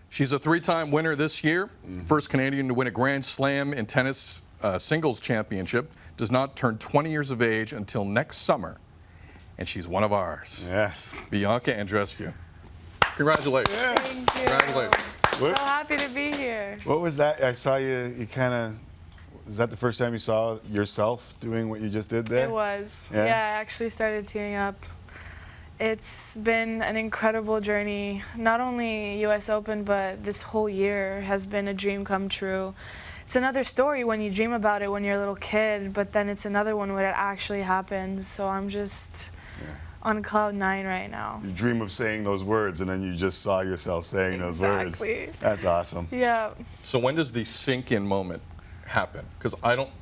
She's a 3-time winner this year. First Canadian to win a Grand Slam in tennis singles championship. Does not turn 20 years of age until next summer. And she's one of ours. Yes. Bianca Andreescu. Congratulations. Yes. Thank you. Congratulations. So happy to be here. What was that? I saw you kind of, is that the first time you saw yourself doing what you just did there? It was. Yeah? Yeah, I actually started teeing up. It's been an incredible journey. Not only U.S. Open, but this whole year has been a dream come true. It's another story when you dream about it when you're a little kid, but then it's another one when it actually happened. So I'm just on cloud 9 right now. You dream of saying those words, and then you just saw yourself saying those words. Exactly. That's awesome. Yeah. So when does the sink-in moment happen? Because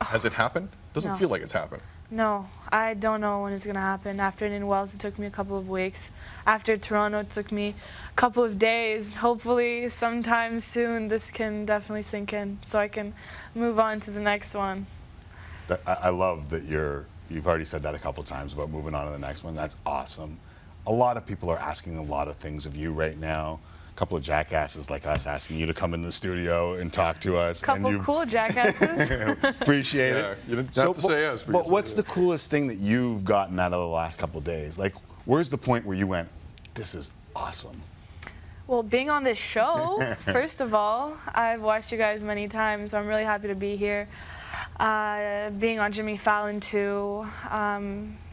has it happened? Doesn't No. feel like it's happened. No, I don't know when it's going to happen. After Indian Wells, it took me a couple of weeks. After Toronto, it took me a couple of days. Hopefully, sometime soon, this can definitely sink in so I can move on to the next one. I love that you've already said that a couple times about moving on to the next one. That's awesome. A lot of people are asking a lot of things of you right now. A couple of jackasses like us asking you to come in the studio and talk to us. Couple cool jackasses. Appreciate Yeah, it. you didn't have to say yes. But what's the coolest thing that you've gotten out of the last couple of days? Like, where's the point where you went, this is awesome? Well, being on this show, first of all, I've watched you guys many times, so I'm really happy to be here. Being on Jimmy Fallon, too.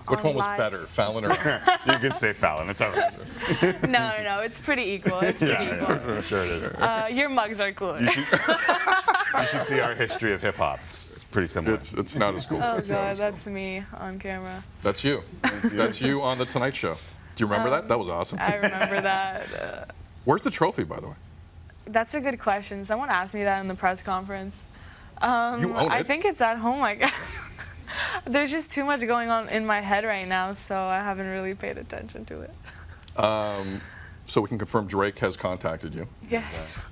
Which one was live. better, Fallon or? You could say Fallon. It's all right. No, it's pretty equal. It's pretty equal. I'm sure it is. Your mugs are cooler. You should see our history of hip hop. It's pretty similar. It's not as cool. Oh, God, that's me on camera. That's you. That's you on The Tonight Show. Do you remember that? That was awesome. I remember that. Where's the trophy, by the way? That's a good question. Someone asked me that in the press conference. You own I it. think it's at home, I guess. There's just too much going on in my head right now, so I haven't really paid attention to it. So we can confirm Drake has contacted you. Yes.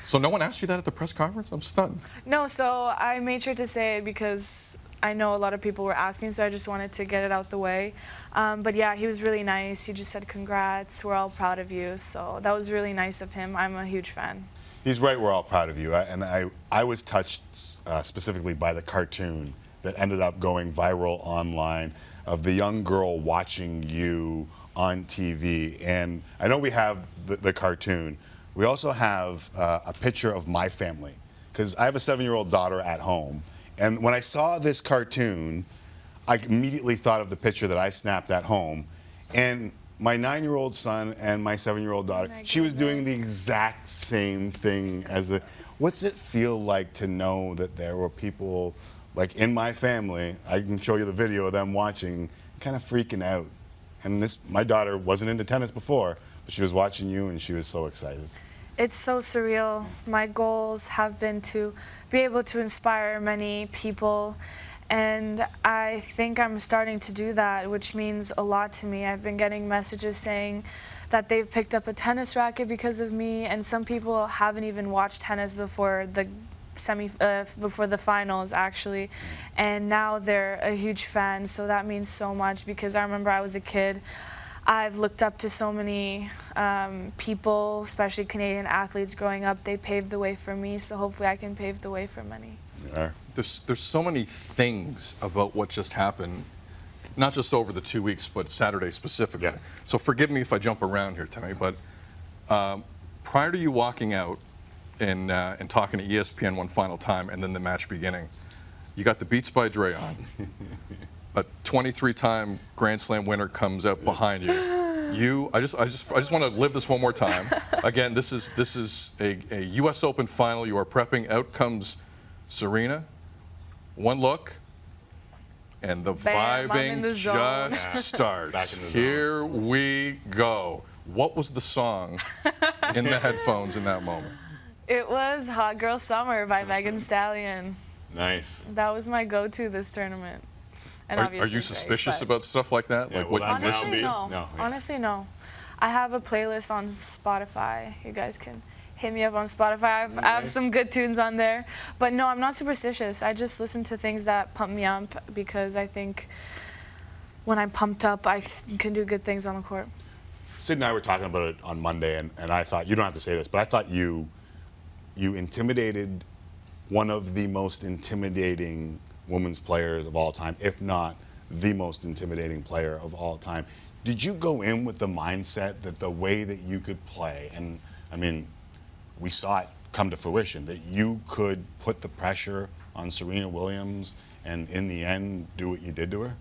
So no one asked you that at the press conference? I'm stunned. No, so I made sure to say it because I know a lot of people were asking, so I just wanted to get it out the way. But yeah, he was really nice. He just said, congrats, we're all proud of you. So that was really nice of him. I'm a huge fan. He's right, we're all proud of you. And I was touched specifically by the cartoon that ended up going viral online of the young girl watching you on TV. And I know we have the cartoon. We also have a picture of my family, because I have a 7-year-old daughter at home. And when I saw this cartoon, I immediately thought of the picture that I snapped at home. And my 9-year-old son and my 7-year-old daughter, she was doing the exact same thing as the. What's it feel like to know that there were people like in my family? I can show you the video of them watching, kind of freaking out. And my daughter wasn't into tennis before, but she was watching you and she was so excited. It's so surreal. My goals have been to be able to inspire many people, and I think I'm starting to do that, which means a lot to me. I've been getting messages saying that they've picked up a tennis racket because of me, and some people haven't even watched tennis before the before the finals, actually, and now they're a huge fan, so that means so much, because I remember I was a kid. I've looked up to so many people, especially Canadian athletes growing up. They paved the way for me, so hopefully I can pave the way for many. Yeah. There's so many things about what just happened, not just over the 2 weeks, but Saturday specifically. Yeah. So forgive me if I jump around here, Timmy, but prior to you walking out and talking to ESPN one final time and then the match beginning, you got the Beats by Dre on. A 23-time Grand Slam winner comes out behind you. I just want to live this one more time. Again, this is a U.S. Open final. You are prepping. Out comes Serena. One look, and the Bam, I'm in vibing the zone. just starts. Back in the zone. Here we go. What was the song in the headphones in that moment? It was Hot Girl Summer by Megan Thee Stallion. Nice. That was my go-to this tournament. And Are obviously you Drake, suspicious but- about stuff like that? Yeah, Like well, what you listen Honestly, to? no. No, yeah. Honestly, no. I have a playlist on Spotify. You guys can hit me up on Spotify. I have some good tunes on there. But no, I'm not superstitious. I just listen to things that pump me up, because I think when I'm pumped up, I can do good things on the court. Sid and I were talking about it on Monday, and I thought, you don't have to say this, but I thought you intimidated one of the most intimidating women's players of all time, if not the most intimidating player of all time. Did you go in with the mindset that the way that you could play, and I mean, we saw it come to fruition, that you could put the pressure on Serena Williams and in the end do what you did to her?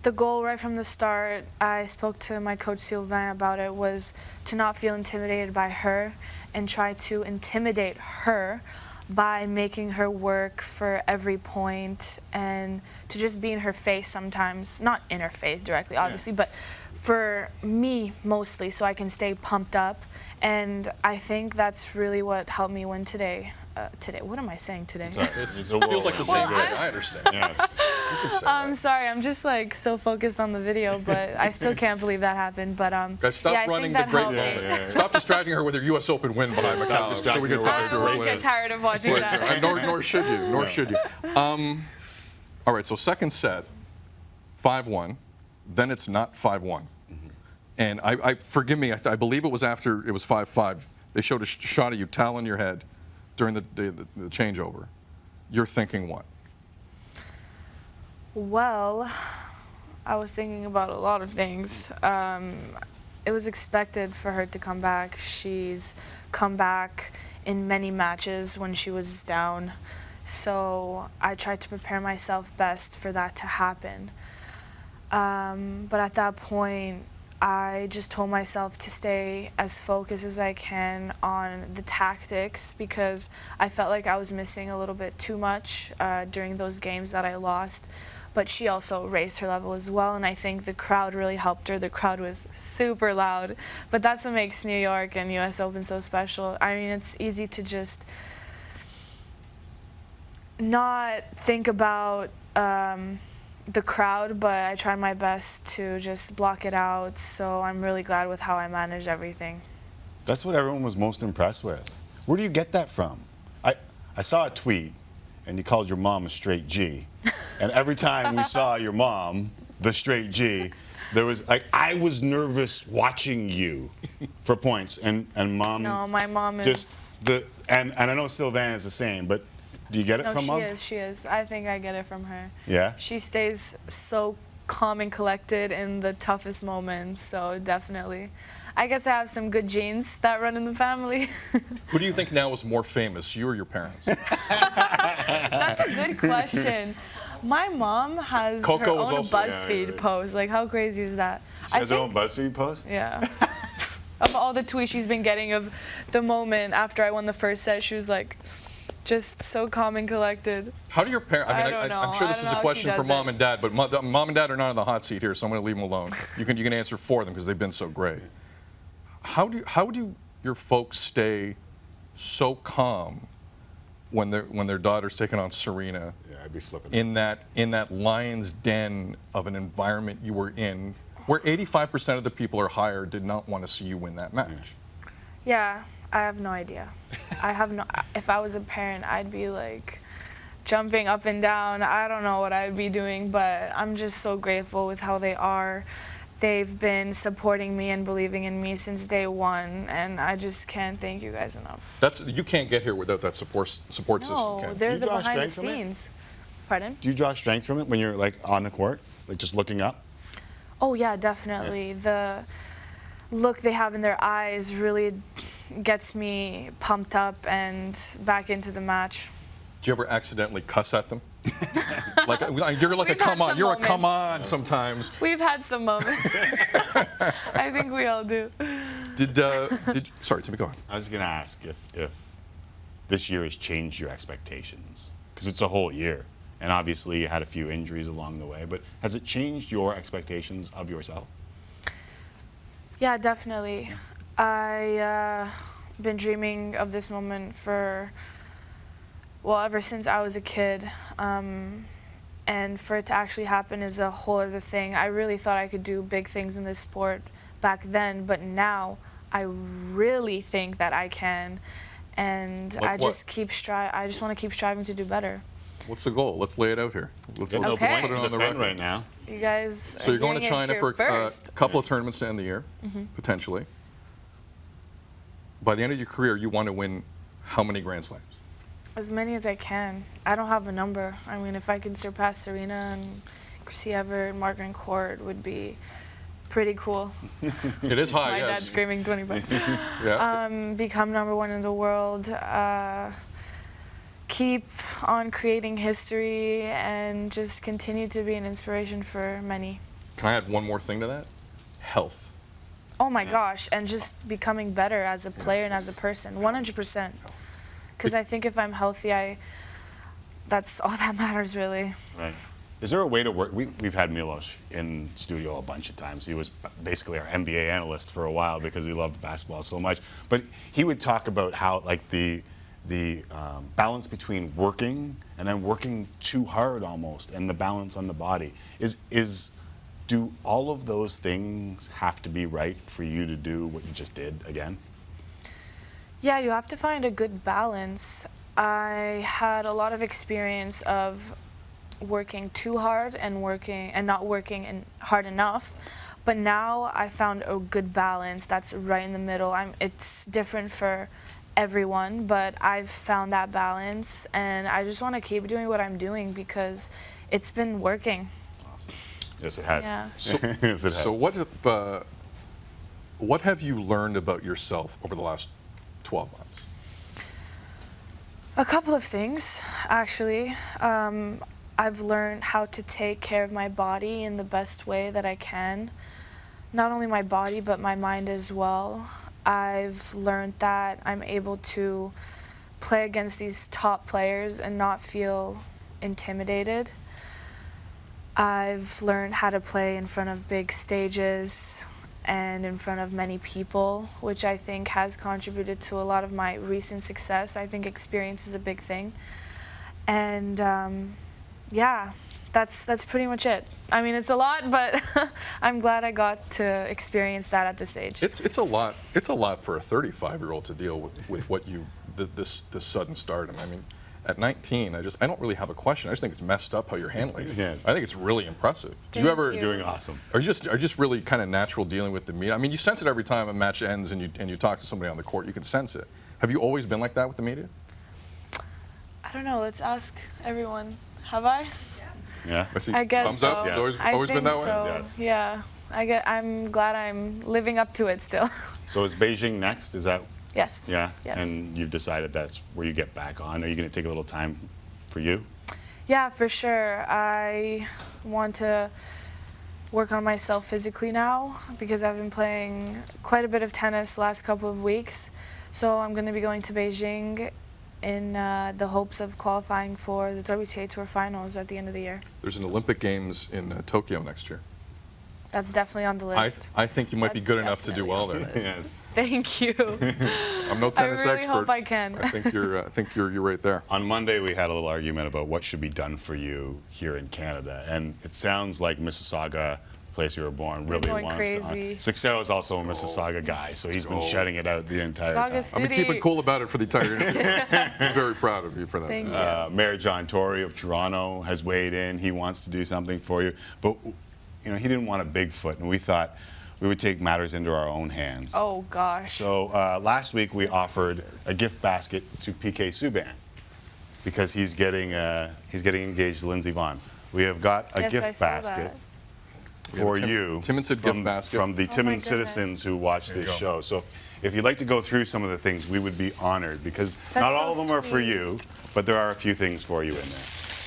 The goal right from the start, I spoke to my coach Sylvain about it, was to not feel intimidated by her and try to intimidate her by making her work for every point and to just be in her face sometimes, not in her face directly obviously, but for me mostly, so I can stay pumped up. And I think that's really what helped me win today. What am I saying today? It feels like the same way. I understand. Yes. You can say I'm that. sorry, I'm just like so focused on the video, but I still can't believe that happened. But Guys, stop yeah, I running think the that great helped me. moment. Stop distracting her with her U.S. Open win behind Macau, so we can distracting her talk with to I her. won't get tired of watching that. Nor should you. Nor should you. All right. So second set, 5-1. Then it's not 5-1. And I forgive me. I believe it was after it was 5-5. They showed a shot of you toweling your head during the changeover. You're thinking what? Well, I was thinking about a lot of things. It was expected for her to come back. She's come back in many matches when she was down. So I tried to prepare myself best for that to happen. But at that point, I just told myself to stay as focused as I can on the tactics because I felt like I was missing a little bit too much during those games that I lost. But she also raised her level as well, and I think the crowd really helped her. The crowd was super loud, but that's what makes New York and U.S. Open so special. I mean, it's easy to just not think about the crowd, but I tried my best to just block it out, so I'm really glad with how I managed everything. That's what everyone was most impressed with. Where do you get that from? I saw a tweet, and you called your mom a straight G. And every time we saw your mom, the straight G, there was like, I was nervous watching you for points, and mom. No, my mom just is. And I know Sylvain is the same, but do you get it No, from mom? she is. I think I get it from her. Yeah? She stays so calm and collected in the toughest moments, so definitely. I guess I have some good genes that run in the family. Who do you think now is more famous, you or your parents? That's a good question. My mom has Coco her is own also- BuzzFeed post. Like, how crazy is that? She has her own BuzzFeed post? Yeah. Of all the tweets she's been getting of the moment after I won the first set, she was like, just so calm and collected. How do your parents? I don't know. I'm sure this I is don't a know question if he for does mom it. and dad, but mom and dad are not on the hot seat here, so I'm going to leave them alone. You can answer for them because they've been so great. How do your folks stay so calm when their daughter's taking on Serena? Yeah, I'd be flipping. In that lion's den of an environment you were in, where 85% of the people or higher did not want to see you win that match. Yeah, I have no idea. If I was a parent, I'd be like jumping up and down. I don't know what I'd be doing, but I'm just so grateful with how they are. They've been supporting me and believing in me since day one, and I just can't thank you guys enough. You can't get here without that support system, No, Ken. they're you the draw behind the strength from it? scenes. Pardon? Do you draw strength from it when you're like on the court, like just looking up? Oh yeah, definitely. The look they have in their eyes really gets me pumped up and back into the match. Do you ever accidentally cuss at them? Like you're like We've a come had on. some You're a come moments. on sometimes. We've had some moments. I think we all do. Sorry, Timmy, go on. I was going to ask if this year has changed your expectations, because it's a whole year, and obviously you had a few injuries along the way, but has it changed your expectations of yourself? Yeah, definitely. I been dreaming of this moment ever since I was a kid. And for it to actually happen is a whole other thing. I really thought I could do big things in this sport back then, but now I really think that I can. And Like I just want to keep striving to do better. What's the goal? Let's lay it out here. Let's Got no Okay. points put it to on the defend record. right now. You guys So are you're going to hearing it China here for a first. couple of tournaments to end the year, potentially. By the end of your career, you want to win how many Grand Slams? As many as I can. I don't have a number. I mean, if I can surpass Serena and Chrissy Evert and Margaret Court, would be pretty cool. It is high, My yes. dad's screaming 20 bucks. Yeah. Become #1 in the world. Keep on creating history and just continue to be an inspiration for many. Can I add one more thing to that? Health. Oh my gosh, and just becoming better as a player and as a person, 100%. Because I think if I'm healthy, that's all that matters, really. Right. Is there a way to work? We've had Milos in studio a bunch of times. He was basically our NBA analyst for a while because he loved basketball so much. But he would talk about how like the balance between working and then working too hard almost, and the balance on the body do all of those things have to be right for you to do what you just did again? Yeah, you have to find a good balance. I had a lot of experience of working too hard and not working hard enough, but now I found a good balance that's right in the middle. It's different for everyone, but I've found that balance, and I just want to keep doing what I'm doing because it's been working. Awesome. Yes, it has. Yeah. So, Yes, it has. so what have you learned about yourself over the last 12 months? A couple of things, actually. I've learned how to take care of my body in the best way that I can. Not only my body, but my mind as well. I've learned that I'm able to play against these top players and not feel intimidated. I've learned how to play in front of big stages and in front of many people, which I think has contributed to a lot of my recent success. I think experience is a big thing. And yeah, that's pretty much it. I mean, it's a lot, but I'm glad I got to experience that at this age. It's a lot. It's a lot for a 35-year-old to deal with what this sudden stardom. I mean, at 19, I don't really have a question. I just think it's messed up how you're handling it. Yes. I think it's really impressive. Do you Thank ever you. Doing awesome. Are you just really kind of natural dealing with the media? I mean, you sense it every time a match ends and you talk to somebody on the court. You can sense it. Have you always been like that with the media? I don't know. Let's ask everyone. Have I? Yeah. See I guess thumbs so. up. It's Yes. always been think that way. so. Yes. Yeah. I'm glad I'm living up to it still. So is Beijing next? Is that? Yes. Yeah. Yes. And you've decided that's where you get back on. Are you going to take a little time for you? Yeah, for sure. I want to work on myself physically now because I've been playing quite a bit of tennis the last couple of weeks. So I'm going to be going to Beijing in the hopes of qualifying for the WTA Tour Finals at the end of the year. There's an Olympic Games in Tokyo next year. That's definitely on the list. I think you might be That's good enough to do definitely well on the there. list. Yes. Thank you. I'm no I tennis really expert. hope I can. I think you're right there. On Monday, we had a little argument about what should be done for you here in Canada, and it sounds like Mississauga, the place you were born, really going wants crazy. to. Sixero is also a Mississauga guy, so he's been shedding it out the entire Saga time. City. I'm gonna keep it cool about it for the entire interview. I'm very proud of you for that. Thank you. Mayor John Tory of Toronto has weighed in. He wants to do something for you, but he didn't want a Bigfoot, and we thought we would take matters into our own hands. Oh gosh. So last week we offered a gift basket to PK Subban because he's getting engaged to Lindsey Vonn. We have got a Yes, I gift saw basket that. We have for Tim- you Tim Sid gift basket. from the Oh my Timmins goodness. citizens who watch There you this go. show. So if you'd like to go through some of the things, we would be honored because That's not all so of them are for sweet. you, but there are a few things for you in there.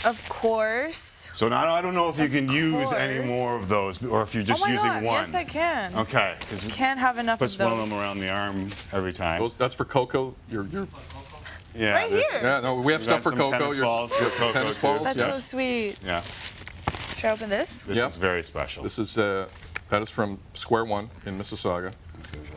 Of course. So now I don't know if you can use any course. more of those or if you're just oh my using God. one. Yes, I can. Okay, because we Can't have enough puts of those. one of them around the arm every time. That's for Coco. You're Yeah, Right this- here. yeah. No, we have We stuff got for some Coco. tennis balls for Coco, tennis too. balls. That's yeah. so sweet. Yeah, Should I open this? this Yep. is very special. This is that is from Square One in Mississauga. This is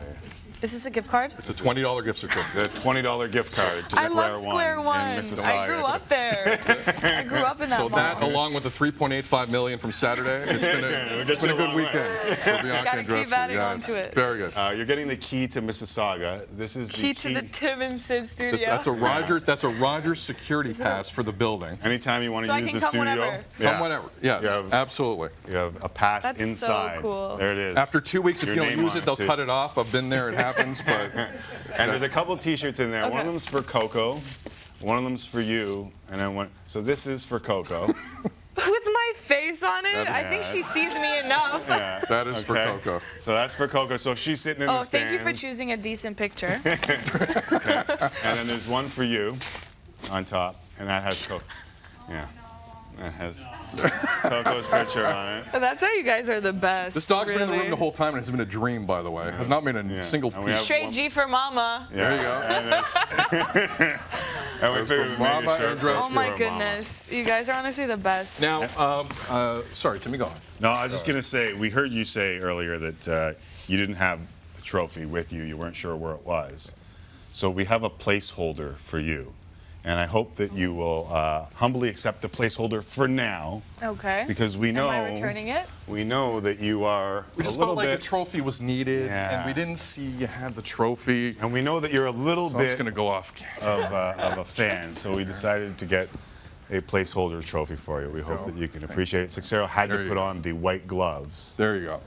Is this a gift card? It's a $20 gift certificate. The $20 gift card to I love Square One. in I Mississauga. grew up there. I grew up in that So mall. that, along with the $3.85 million from Saturday, it's been a good weekend for Bianca Gotta keep Andreescu. adding Yeah, on it's to it. very good. You're getting the key to Mississauga. This is Key to the Tim Sid studio. That's a Rogers security pass for the building. Anytime you want So to I use can the come studio, whenever. Come whenever. Yes, You have- absolutely. you have a pass That's so inside. cool. There it is. After 2 weeks, if Your you don't name use on it, they'll too. cut it off. I've been there. It happens, but And there's a couple T-shirts in there. One of Okay. them's for Coco, one of them's for you, and then one. So this is for Coco. With my face on it? I think she sees me enough. Yeah. that is for Okay. Coco. So that's for Coco. So if she's sitting in the Oh, stands. thank you for choosing a decent picture. And then there's one for you on top, and that has Coco. Yeah. That has Coco's picture on it. That's how you guys are the best. This dog's been in the room really. the whole time, and it's been a dream, by the way. It has not been a Yeah. single And we piece. have Straight one- G for mama. Yeah. There you go. And, and we That's figured for we'd make Mama a shirt for Andrescu. Oh my Mama. goodness. You guys are honestly the best. Now, sorry, Timmy, go on. No, I was just going to say, we heard you say earlier that you didn't have the trophy with you. You weren't sure where it was. So we have a placeholder for you. And I hope that you will humbly accept the placeholder for now, Okay. because we know Am I returning it? we know that you are We just a little felt like bit, the trophy was needed, Yeah. and we didn't see you had the trophy. and we know that you're a little So I'm just bit going to go off. of a fan. So we decided to get a placeholder trophy for you. We hope that you can appreciate it. Sixero had There to you put go. on the white gloves. There you go.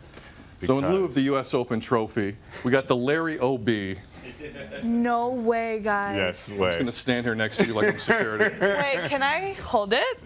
So in lieu of the U.S. Open trophy, we got the Larry O.B. No way, guys. Yes, I'm just going to stand here next to you like I'm security. Wait, can I hold it?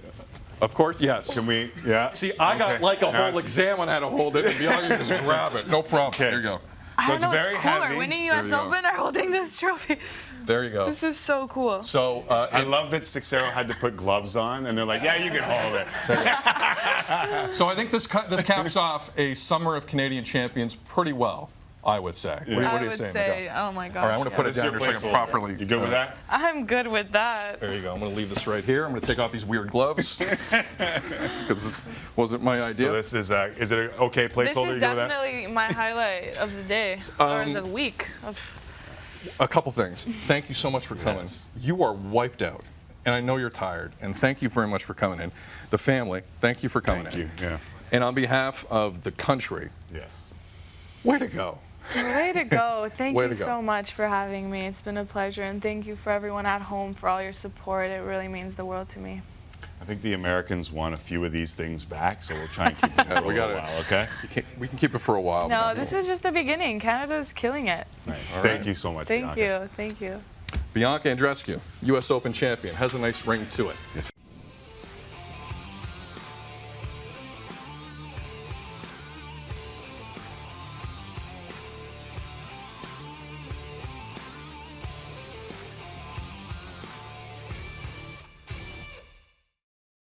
Of course, yes. Can we? Yeah. See, I got Okay. like a Now whole it's- exam on how to hold it, and Bianca can just grab it. No problem. Okay. Here you go. I So don't it's know very what's cooler, heavy. winning There U.S. you go. Open or holding this trophy. There you go. This is so cool. So, I love that Sixero had to put gloves on, and they're like, "Yeah, you can hold it." so I think this caps off a summer of Canadian champions pretty well, I would say. What do I you would say? say, Miguel? oh my gosh. All right, I'm going to put it This is down your here so I can placeholder. properly. You good with that? I'm good with that. There you go. I'm going to leave this right here. I'm going to take off these weird gloves because this wasn't my idea. So this is it an okay placeholder? This You is good with that? definitely my highlight of the day, or the week. A couple things. Thank you so much for coming. Yes. You are wiped out, and I know you're tired. And thank you very much for coming in. The family, thank you for coming Thank in. you. Yeah. And on behalf of the country, Yes. way to go. Way to go. Thank Way you to go. so much for having me. It's been a pleasure. And thank you for everyone at home for all your support. It really means the world to me. I think the Americans want a few of these things back, so we'll try and keep them for a we little gotta- while. Okay. We can keep it for a while. No, this is just the beginning. Canada's killing it. Nice. All Thank right. you so much. Thank Bianca. you. Thank you. Bianca Andreescu, U.S. Open champion, has a nice ring to it. Yes,